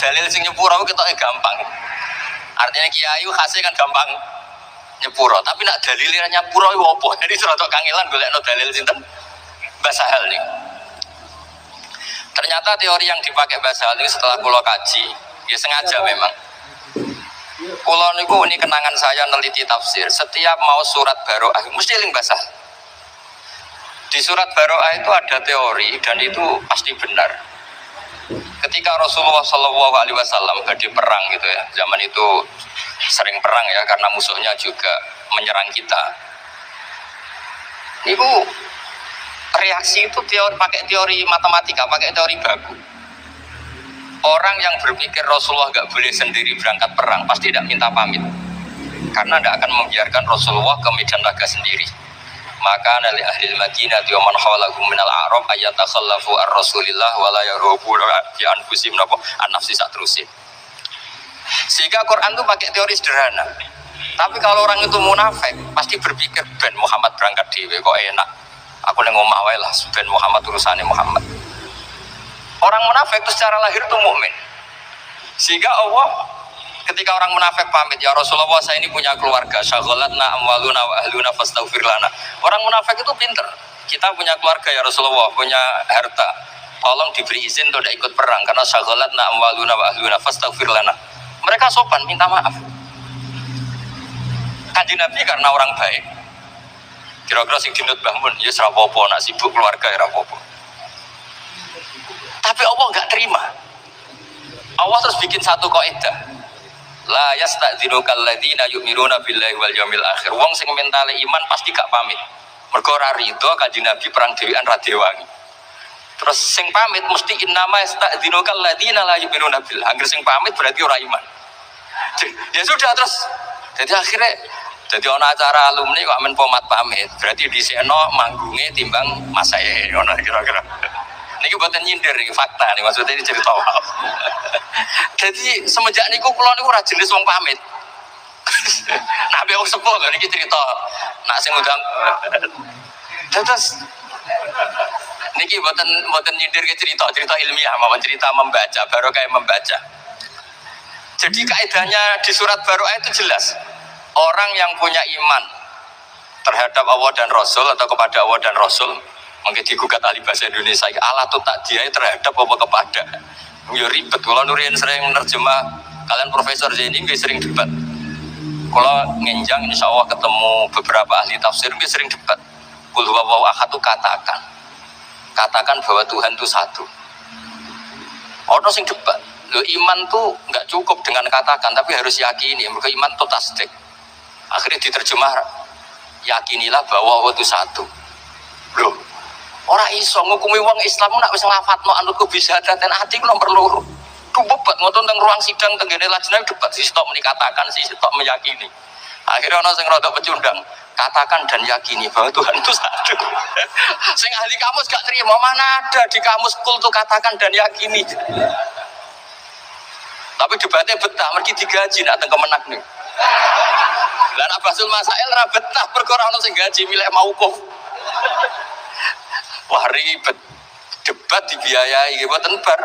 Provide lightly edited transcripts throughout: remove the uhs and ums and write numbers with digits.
dalil sing nyepuro ketoke gampang. Artinya kiai khase kan gampang nyepuro, tapi nak dalile nyepuro iku apa? Jadi rada kangelan golekno dalil sinten Mbah Sahal nih. Ternyata teori yang dipakai Mbah Sahal ini setelah kula kaji, ya sengaja memang. Kula niku ini kenangan saya neliti tafsir. Setiap mau surat Baroah mesti eling Mbah Sahal. Di surat Baroah itu ada teori dan itu pasti benar. Ketika Rasulullah SAW pergi perang gitu ya, zaman itu sering perang ya karena musuhnya juga menyerang kita. Itu reaksi itu pakai teori matematika, pakai teori baku. Orang yang berpikir Rasulullah gak boleh sendiri berangkat perang pasti tidak minta pamit, karena tidak akan membiarkan Rasulullah ke medan laga sendiri. Maka nali ahli Madinah wa man hawlahum minal a'rab ayatakhallafu ar-rasulillah wa la yarhubu bi anfusihim an-nafsi satrusin. Sehingga Quran itu pakai teori sederhana. Tapi kalau orang itu munafik pasti berpikir ben Muhammad berangkat dhewe kok enak. Aku nang omah wae lah ben Muhammad urusane Muhammad. Orang munafik itu secara lahir itu mukmin. Sehingga Allah ketika orang munafik pamit, ya Rasulullah saya ini punya keluarga, syaghalatna amwaluna wa ahluna fastaghfir lana. Orang munafik itu pinter. Kita punya keluarga ya Rasulullah, punya harta. Tolong diberi izin untuk tidak ikut perang karena syaghalatna amwaluna wa ahluna fastaghfir lana. Mereka sopan minta maaf. Kanjeng Nabi karena orang baik. Kira-kira sing dinut bangun, ya serapopo nak sibuk keluarga ya rapopo. Tapi Allah enggak terima. Allah terus bikin satu kaidah. La yasta'dzinukal ladzina yu'minuna billahi wal yawmil akhir. Wong sing mentale iman pasti gak pamit. Mergo ora rido Kanjeng Nabi perang dhewean ra diwangi. Terus sing pamit mesti innama yasta'dzinukal ladzina la yu'minuna billahi. Angger sing pamit berarti ora iman. Ya sudah terus. Jadi akhirnya jadi ana acara alumni kok amen pomat pamit. Berarti dhisikno manggunge timbang masae ngono kira-kira. Niki buatan nyindir, ini fakta nih maksudnya ini cerita wow. Jadi semenjak niku kula niku ora jenis wong pamit. Nah be wong sepuh lho niki cerita. Nak sing undang terus niki buatan nyindir ke cerita ilmiah mawon cerita membaca baru kayak membaca. Jadi kaidahnya di surat Baroah itu jelas. Orang yang punya iman terhadap Allah dan Rasul atau kepada Allah dan Rasul mungkin digugat ahli bahasa Indonesia Allah tuh tak dia terhadap apa kepada ya ribet. Kalau Nurian sering menerjemah kalian Profesor Zaini nggak sering debat. Kalau ngenjang insya Allah ketemu beberapa ahli tafsir nggak sering debat. Qul huwallahu ahad tuh katakan bahwa Tuhan itu satu. Orang sing debat lo iman tuh nggak cukup dengan katakan tapi harus yakini. Mereka iman tuh tasdik. Akhirnya diterjemah yakinilah bahwa Allah itu satu. Loh, orang iso ngukumi wong Islam nak wis nglafatno anutku bisa daten ati ku nomor loro. Ku bebat ngoten teng ruang sidang teng ngene lajeng debat si stok menikatakan si stok meyakini. Akhirnya ana sing rada pecundang, katakan dan yakini bahwa Tuhan itu satu. Sing ahli kamus gak terima, mana ada di kamus kul tuh katakan dan yakini. Tapi debatnya betah, mergi digaji nak teng kemenak nih. Lah nak Basul Masail ra betah perkara ana sing gaji milih mauquf. Wah ribet, debat dibiayai, buatan bar.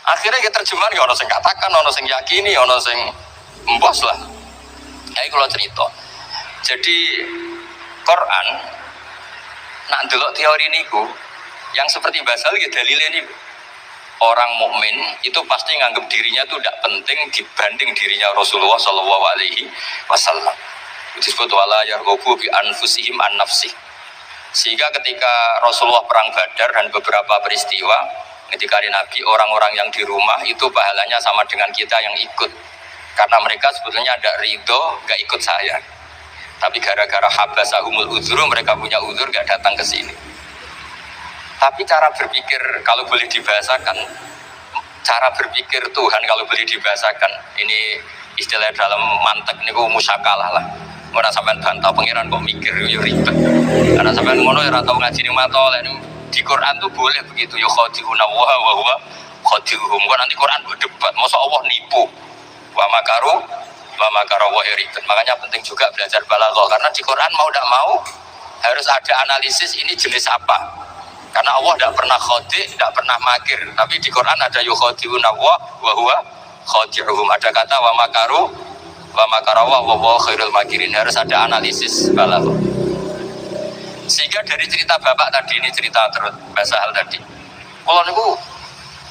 Akhirnya kita terjemahan, ya ono sing katakan, ono sing yakini, ono sing embos lah. Ya kalau cerita. Jadi Quran, nak delok teori niku, yang seperti basal gitu dalile niku. Orang mukmin itu pasti nganggap dirinya itu tidak penting dibanding dirinya Rasulullah SAW. Disebut wala yarghabu bi anfusihim an nafsih. Sehingga ketika Rasulullah perang Badar dan beberapa peristiwa ketika Nabi, orang-orang yang di rumah itu pahalanya sama dengan kita yang ikut, karena mereka sebetulnya ada ridho gak ikut saya, tapi gara-gara habasahumul uzuru mereka punya uzur gak datang ke sini. Tapi cara berpikir kalau boleh dibahasakan, cara berpikir Tuhan kalau boleh dibahasakan, ini istilah dalam mantek ini musyakalah lah. Ora sampean bantah pangeran kok mikir yo ribet. Karena sampean ngono ya ora tau ngaji ning mata di Quran tuh boleh begitu ya khadi'una wa huwa khadi'uhum. Kok nanti Quran mbok debat, masa Allah nipu. Wa makara wa ribet. Makanya penting juga belajar balaghah karena di Quran mau tidak mau harus ada analisis ini jenis apa. Karena Allah tidak pernah khodi, tidak pernah makir. Tapi di Quran ada yukhadi'una Allah wa huwa khadi'uhum. Ada kata wa makaru wa makarawah wa huwa khairul makirin. Harus ada analisis balaghah. Sehingga dari cerita bapak tadi, ini cerita terus bahasa hal tadi. Kalau niku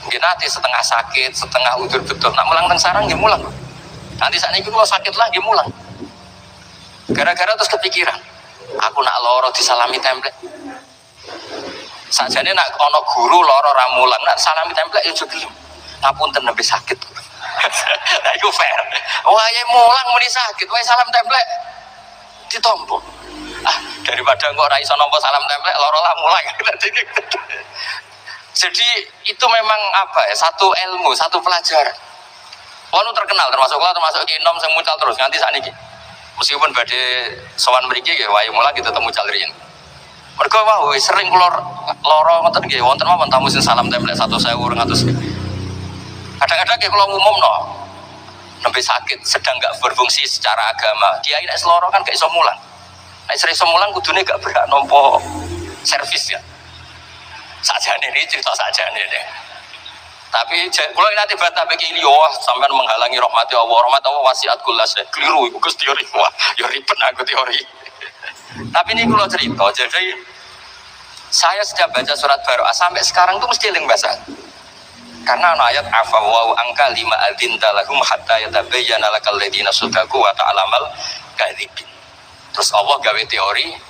mungkin nanti setengah sakit, setengah udur betul. Nak mulang teng sarang nggih mulang. Nanti saat ini kalau sakit lah nggih mulang. Gara-gara terus kepikiran, aku nak loro disalami template. Sakjane nak ana guru loro ra mulang, nak salami template ya juga gelem. Ngapunten nembe sakit. Nah iku fair. Wae mulang muni sakit, wae salam template ditompo. Daripada kok ora iso nampa salam template loro lah mulang. Jadi itu memang apa ya, satu ilmu, satu pelajaran. Ono terkenal termasuk Kinom sing mucal terus nganti sakniki. Meskipun badhe sowan mriki nggih wae mulang kita temu calriyen. Mergo wau sering kula lara ngoten nggih wonten mawon tamu sing salam template 1.200. Kadang-kadang nggih kula ngumumno nembe sakit sedang enggak berfungsi secara agama. Kiai nek seloro kan gak iso mulang. Nek sering iso mulang kudune gak berhak nampa servis ya. Sakjane ini cerita sakjane deh. Tapi kalau nanti bantah bagi ini, wah sampai menghalangi rahmati Allah. Rahmat Allah wasiat kulas ya. Keliru, itu teori. Wah, ya ribet aku teori. Tapi ini kalau cerita, jadi saya setiap baca surat Baroah sampai sekarang tuh mesti eling bahasa. Karena ayat afawau angka 5 adinta lahum hatta yatabayyana lakal ladzina sadaqu wa ta'lamal kadzibin. Terus Allah gawe teori.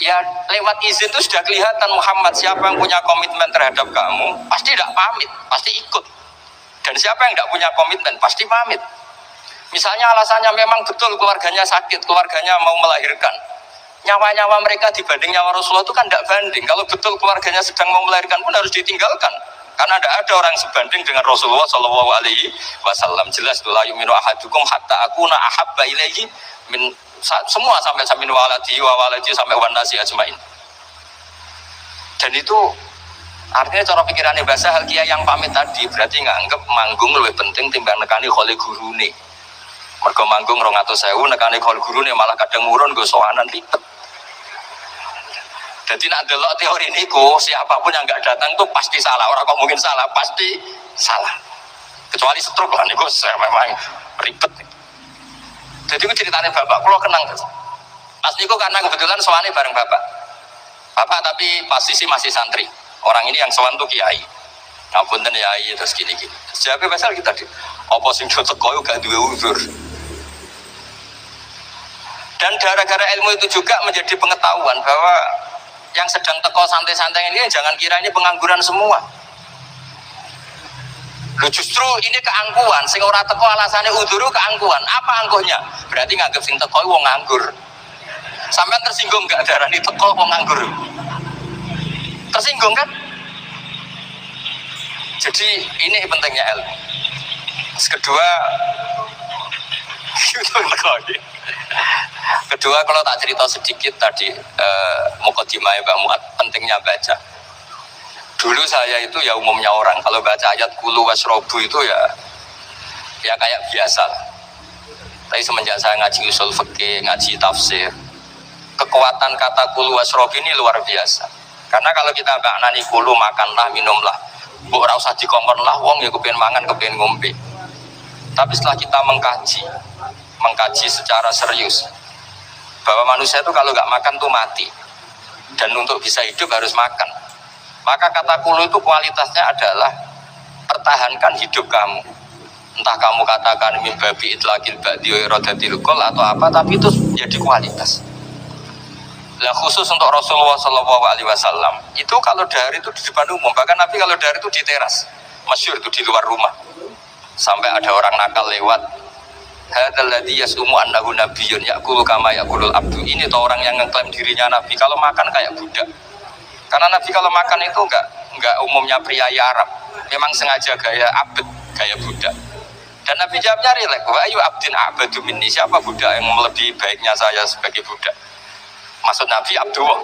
Ya lewat izin itu sudah kelihatan Muhammad siapa yang punya komitmen terhadap kamu pasti tidak pamit, pasti ikut. Dan siapa yang tidak punya komitmen pasti pamit. Misalnya alasannya memang betul keluarganya sakit, keluarganya mau melahirkan. Nyawa-nyawa mereka dibanding nyawa Rasulullah itu kan tidak banding. Kalau betul keluarganya sedang mau melahirkan pun harus ditinggalkan. Karena tidak ada orang sebanding dengan Rasulullah Shallallahu Alaihi Wasallam. Jelas la yu'minu ahadukum hatta akuna ahabba ilaihi min semua sampai waladi sampai wanasi ajmain. Dan itu artinya cara pikirannya bahasa hal kiai yang pamit tadi berarti nganggep manggung lebih penting timbang nekani kholi gurune. Mergo manggung 200.000 nekani kholi gurune malah kadang urun go sowanan ribet. Jadi nak delok teori niku siapapun yang nggak datang tuh pasti salah. Orang kok mungkin salah, pasti salah. Kecuali stroke lah niku memang ribet. Jadi itu ceritanya bapak, kalau kenang pas niku karena kebetulan soalnya bareng bapak tapi posisi masih santri. Orang ini yang sowan tuh kiai. Ngapunten yai terus gini-gini. Siapa pasal kita di apa sing teko gak duwe uzur. Dan gara-gara ilmu itu juga menjadi pengetahuan bahwa yang sedang teko santai-santai ini jangan kira ini pengangguran semua. Loh justru ini keangkuhan, sing ora teko alasannya uduru keangkuhan. Apa angkuhnya? Berarti nganggep sing teko wong nganggur. Sampai tersinggung gak darani teko wong nganggur? Tersinggung kan? Jadi ini pentingnya ilmu. Kedua kalau tak cerita sedikit tadi mukadimah Mbak Muat pentingnya baca. Dulu saya itu ya umumnya orang kalau baca ayat kulu wasrobu itu ya kayak biasa lah. Tapi semenjak saya ngaji usul fikih, ngaji tafsir, kekuatan kata kulu wasrobu ini luar biasa. Karena kalau kita maknani kulu makanlah, minumlah, mbok ora usah dikongkon lah wong ya kepen mangan, kepen ngombe. Tapi setelah kita mengkaji secara serius bahwa manusia itu kalau nggak makan tuh mati. Dan untuk bisa hidup harus makan. Maka kata kulu itu kualitasnya adalah pertahankan hidup kamu. Entah kamu katakan mimbabi itlaqil ba'di wa iradatil qol atau apa, tapi itu jadi kualitas. Nah khusus untuk Rasulullah Shallallahu Alaihi Wasallam itu kalau dahar itu di depan umum, bahkan Nabi kalau dahar itu di teras, masyhur itu di luar rumah. Sampai ada orang nakal lewat, hadzal ladzi yasumu annahu nabiyyun yaqulu kama yaqulul abdu. Ini tuh orang yang ngeklaim dirinya nabi, kalau makan kayak budak. Karena Nabi kalau makan itu enggak umumnya pria Arab, memang sengaja gaya abd, gaya budak. Dan Nabi jawabnya rileks, wa ayu abdin abadu minni, siapa budak yang melebihi baiknya saya sebagai budak? Maksud Nabi Abdullah.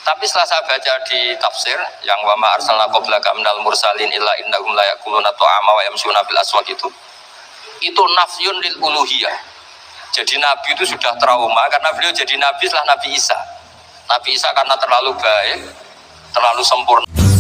Tapi setelah saya baca di tafsir yang wa ma arsalna qablaka minal mursalin illa innahum la yaquluna ta'ama wa yamshuna bil aswaq itu nafyun lil uluhiyah. Jadi Nabi itu sudah trauma karena beliau jadi Nabi setelah Nabi Isa. Nabi Isa karena terlalu baik, terlalu sempurna.